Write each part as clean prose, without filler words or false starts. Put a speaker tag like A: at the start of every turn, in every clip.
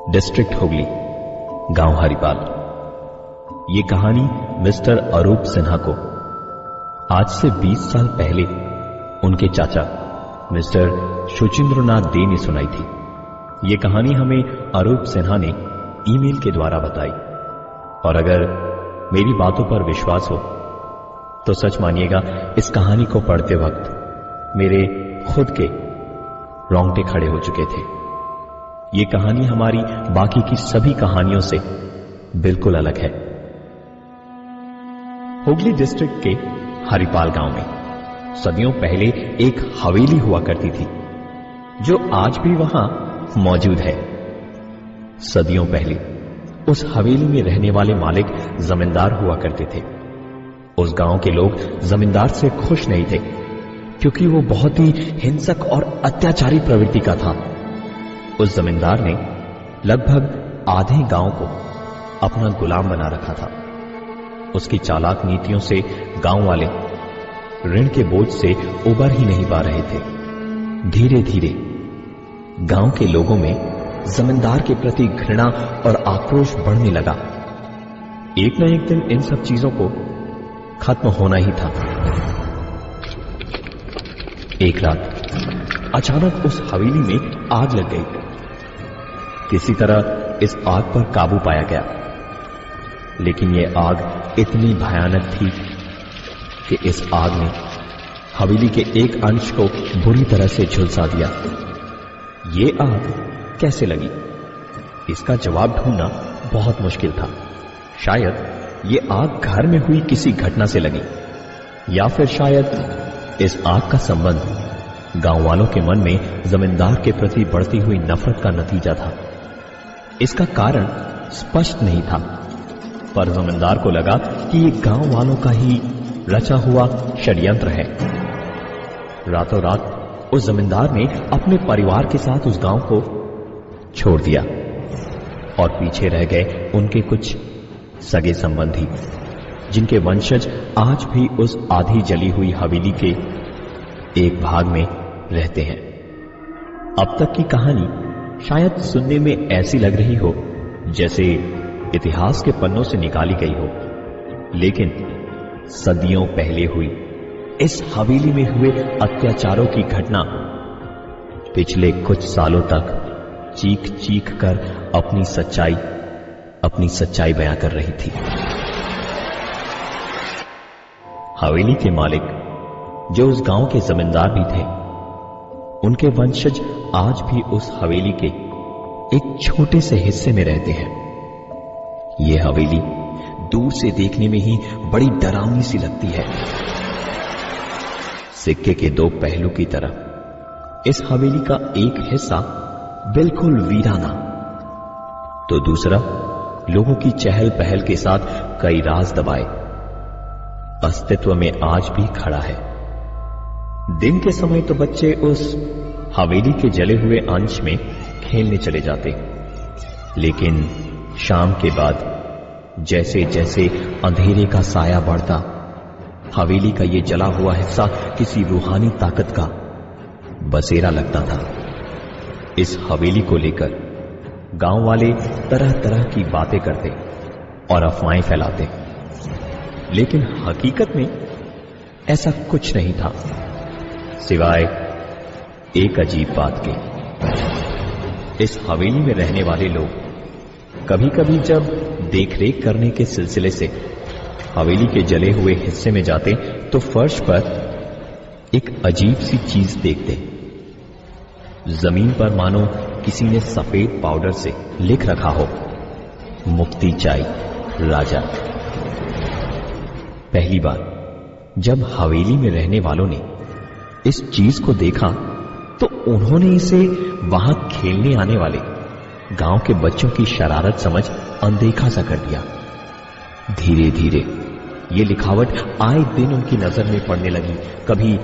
A: District Hooghly, गांव हरिपाल। ये कहानी मिस्टर अरूप सिन्हा को आज से 20 साल पहले उनके चाचा मिस्टर शुचिंद्रनाथ दे ने सुनाई थी। ये कहानी हमें अरूप सिन्हा ने ईमेल के द्वारा बताई, और अगर मेरी बातों पर विश्वास हो तो सच मानिएगा, इस कहानी को पढ़ते वक्त मेरे खुद के रोंगटे खड़े हो चुके थे। ये कहानी हमारी बाकी की सभी कहानियों से बिल्कुल अलग है। हुगली डिस्ट्रिक्ट के हरिपाल गांव में सदियों पहले एक हवेली हुआ करती थी, जो आज भी वहां मौजूद है। सदियों पहले उस हवेली में रहने वाले मालिक जमींदार हुआ करते थे। उस गांव के लोग जमींदार से खुश नहीं थे, क्योंकि वो बहुत ही हिंसक और अत्याचारी प्रवृत्ति का था। उस जमींदार ने लगभग आधे गांव को अपना गुलाम बना रखा था। उसकी चालाक नीतियों से गांव वाले ऋण के बोझ से उबर ही नहीं पा रहे थे। धीरे धीरे गांव के लोगों में जमींदार के प्रति घृणा और आक्रोश बढ़ने लगा। एक न एक दिन इन सब चीजों को खत्म होना ही था। एक रात अचानक उस हवेली में आग लग गई। किसी तरह इस आग पर काबू पाया गया, लेकिन यह आग इतनी भयानक थी कि इस आग ने हवेली के एक अंश को बुरी तरह से झुलसा दिया। ये आग कैसे लगी, इसका जवाब ढूंढना बहुत मुश्किल था। शायद ये आग घर में हुई किसी घटना से लगी, या फिर शायद इस आग का संबंध गांव वालों के मन में जमींदार के प्रति बढ़ती हुई नफरत का नतीजा था। इसका कारण स्पष्ट नहीं था, पर जमींदार को लगा कि ये गांव वालों का ही रचा हुआ षड्यंत्र है। रातों रात उस जमींदार ने अपने परिवार के साथ उस गांव को छोड़ दिया, और पीछे रह गए उनके कुछ सगे संबंधी, जिनके वंशज आज भी उस आधी जली हुई हवेली के एक भाग में रहते हैं। अब तक की कहानी शायद सुनने में ऐसी लग रही हो जैसे इतिहास के पन्नों से निकाली गई हो, लेकिन सदियों पहले हुई इस हवेली में हुए अत्याचारों की घटना पिछले कुछ सालों तक चीख चीख कर अपनी सच्चाई बयां कर रही थी। हवेली के मालिक, जो उस गांव के जमींदार भी थे, उनके वंशज आज भी उस हवेली के एक छोटे से हिस्से में रहते हैं। यह हवेली दूर से देखने में ही बड़ी डरावनी सी लगती है। सिक्के के दो पहलू की तरह इस हवेली का एक हिस्सा बिल्कुल वीराना, तो दूसरा लोगों की चहल पहल के साथ कई राज दबाए अस्तित्व में आज भी खड़ा है। दिन के समय तो बच्चे उस हवेली के जले हुए अंश में खेलने चले जाते, लेकिन शाम के बाद जैसे जैसे अंधेरे का साया बढ़ता, हवेली का ये जला हुआ हिस्सा किसी रूहानी ताकत का बसेरा लगता था। इस हवेली को लेकर गांव वाले तरह तरह की बातें करते और अफवाहें फैलाते, लेकिन हकीकत में ऐसा कुछ नहीं था, सिवाय एक अजीब बात के। इस हवेली में रहने वाले लोग कभी कभी जब देखरेख करने के सिलसिले से हवेली के जले हुए हिस्से में जाते, तो फर्श पर एक अजीब सी चीज देखते। जमीन पर मानो किसी ने सफेद पाउडर से लिख रखा हो, मुफ्ती चाय राजा। पहली बार जब हवेली में रहने वालों ने इस चीज को देखा, तो उन्होंने इसे वहां खेलने आने वाले गांव के बच्चों की शरारत समझ अनदेखा सा कर दिया। धीरे धीरे ये लिखावट आए दिन उनकी नजर में पड़ने लगी, कभी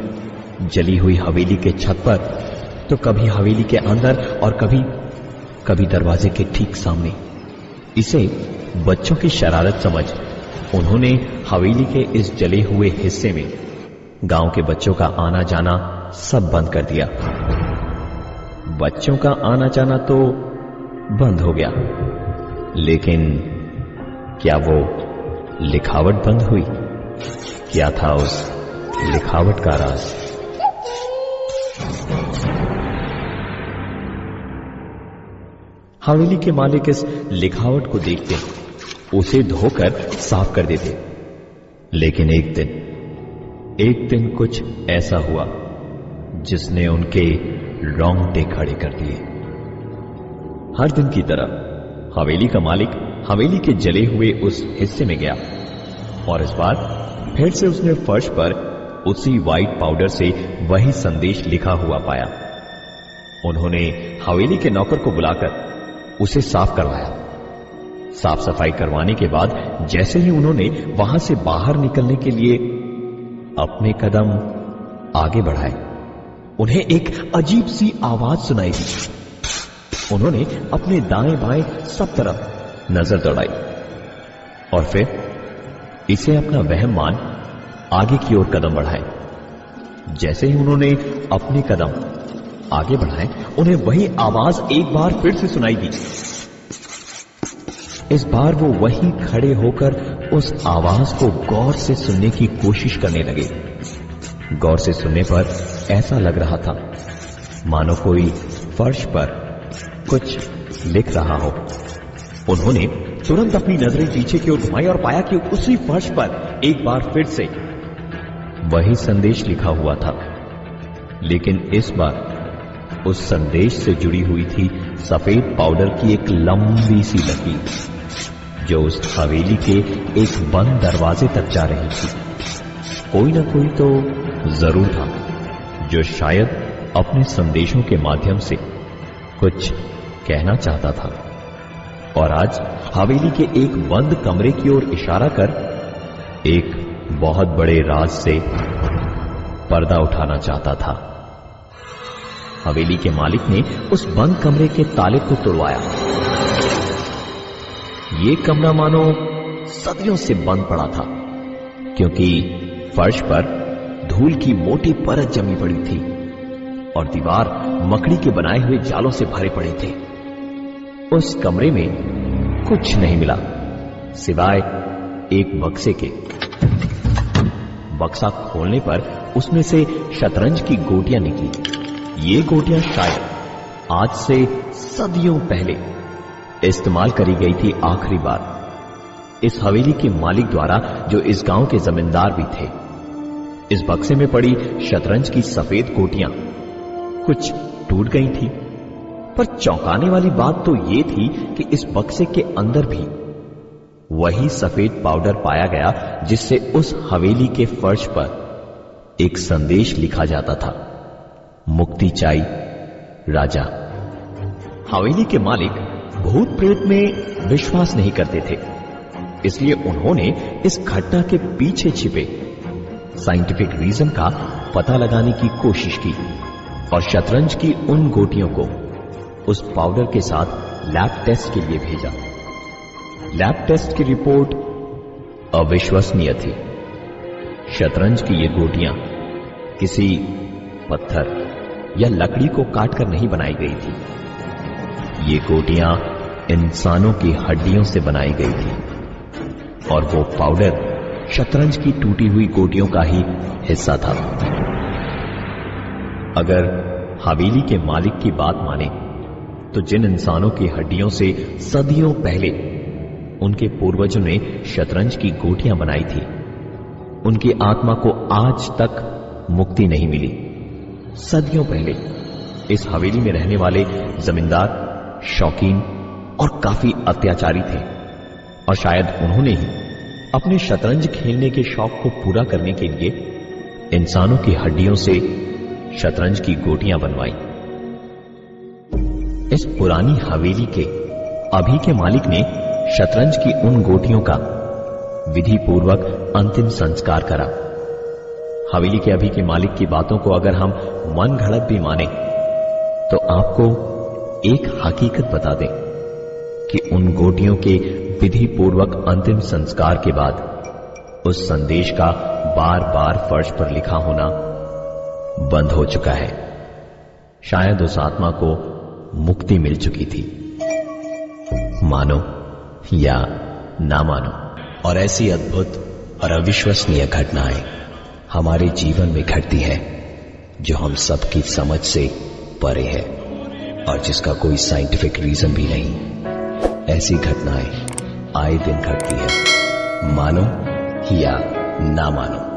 A: जली हुई हवेली के छत पर, तो कभी हवेली के अंदर, और कभी दरवाजे के ठीक सामने। इसे बच्चों की शरारत समझ उन्होंने हवेली के इस जले हुए हिस्से में गांव के बच्चों का आना जाना सब बंद कर दिया। बच्चों का आना जाना तो बंद हो गया। लेकिन क्या वो लिखावट बंद हुई? क्या था उस लिखावट का राज? हवेली के मालिक इस लिखावट को देखते उसे धोकर साफ कर देते। लेकिन एक दिन कुछ ऐसा हुआ जिसने उनके रोंगटे खड़े कर दिए। हर दिन की तरह हवेली का मालिक हवेली के जले हुए उस हिस्से में गया और इस बार फिर से उसने फर्श पर उसी व्हाइट पाउडर से वही संदेश लिखा हुआ पाया। उन्होंने हवेली के नौकर को बुलाकर उसे साफ करवाया। साफ सफाई करवाने के बाद जैसे ही उन्होंने वहां से बाहर निकलने के लिए अपने कदम आगे बढ़ाए, उन्हें एक अजीब सी आवाज सुनाई दी। उन्होंने अपने दाएं बाएं सब तरफ नजर दौड़ाई और फिर इसे अपना वहम मान आगे की ओर कदम बढ़ाए। जैसे ही उन्होंने अपने कदम आगे बढ़ाए, उन्हें वही आवाज एक बार फिर से सुनाई दी। इस बार वो वहीं खड़े होकर उस आवाज को गौर से सुनने की कोशिश करने लगे। गौर से सुनने पर ऐसा लग रहा था मानो कोई फर्श पर कुछ लिख रहा हो। उन्होंने तुरंत अपनी नजरें पीछे की ओर घुमाई और पाया कि उसी फर्श पर एक बार फिर से वही संदेश लिखा हुआ था। लेकिन इस बार उस संदेश से जुड़ी हुई थी सफेद पाउडर की एक लंबी सी लकीर जो उस हवेली के एक बंद दरवाजे तक जा रही थी। कोई ना कोई तो जरूर था जो शायद अपने संदेशों के माध्यम से कुछ कहना चाहता था और आज हवेली के एक बंद कमरे की ओर इशारा कर एक बहुत बड़े राज से पर्दा उठाना चाहता था। हवेली के मालिक ने उस बंद कमरे के ताले को तोड़वाया। ये कमरा मानो सदियों से बंद पड़ा था, क्योंकि फर्श पर धूल की मोटी परत जमी पड़ी थी और दीवार मकड़ी के बनाए हुए जालों से भरे पड़े थे। उस कमरे में कुछ नहीं मिला सिवाय एक बक्से के। बक्सा खोलने पर उसमें से शतरंज की गोटियां निकली। ये गोटियां शायद आज से सदियों पहले इस्तेमाल करी गई थी आखिरी बार इस हवेली के मालिक द्वारा, जो इस गांव के जमींदार भी थे। इस बक्से में पड़ी शतरंज की सफेद गोटियां कुछ टूट गई थी, पर चौंकाने वाली बात तो यह थी कि इस बक्से के अंदर भी वही सफेद पाउडर पाया गया जिससे उस हवेली के फर्श पर एक संदेश लिखा जाता था, मुक्ति चाई राजा। हवेली के मालिक भूत प्रेत में विश्वास नहीं करते थे, इसलिए उन्होंने इस घटना के पीछे छिपे साइंटिफिक रीजन का पता लगाने की कोशिश की और शतरंज की उन गोटियों को उस पाउडर के साथ लैब टेस्ट के लिए भेजा। लैब टेस्ट की रिपोर्ट अविश्वसनीय थी। शतरंज की ये गोटियां किसी पत्थर या लकड़ी को काटकर नहीं बनाई गई थी। ये गोटियां इंसानों की हड्डियों से बनाई गई थी और वो पाउडर शतरंज की टूटी हुई गोटियों का ही हिस्सा था। अगर हवेली के मालिक की बात माने तो जिन इंसानों की हड्डियों से सदियों पहले उनके पूर्वजों ने शतरंज की गोटियां बनाई थी, उनकी आत्मा को आज तक मुक्ति नहीं मिली। सदियों पहले इस हवेली में रहने वाले जमींदार शौकीन और काफी अत्याचारी थे और शायद उन्होंने ही अपने शतरंज खेलने के शौक को पूरा करने के लिए इंसानों की हड्डियों से शतरंज की गोटियां बनवाई। इस पुरानी हवेली के अभी के मालिक ने शतरंज की उन गोटियों का विधि पूर्वक अंतिम संस्कार करा। हवेली के अभी के मालिक की बातों को अगर हम मन घड़त भी माने तो आपको एक हकीकत बता दें कि उन गोटियों के विधि पूर्वक अंतिम संस्कार के बाद उस संदेश का बार बार फर्श पर लिखा होना बंद हो चुका है। शायद उस आत्मा को मुक्ति मिल चुकी थी। मानो या ना मानो। और ऐसी अद्भुत और अविश्वसनीय घटनाएं हमारे जीवन में घटती है जो हम सबकी समझ से परे है और जिसका कोई साइंटिफिक रीजन भी नहीं। ऐसी घटनाएं आए दिन घटती है, मानो या ना मानो।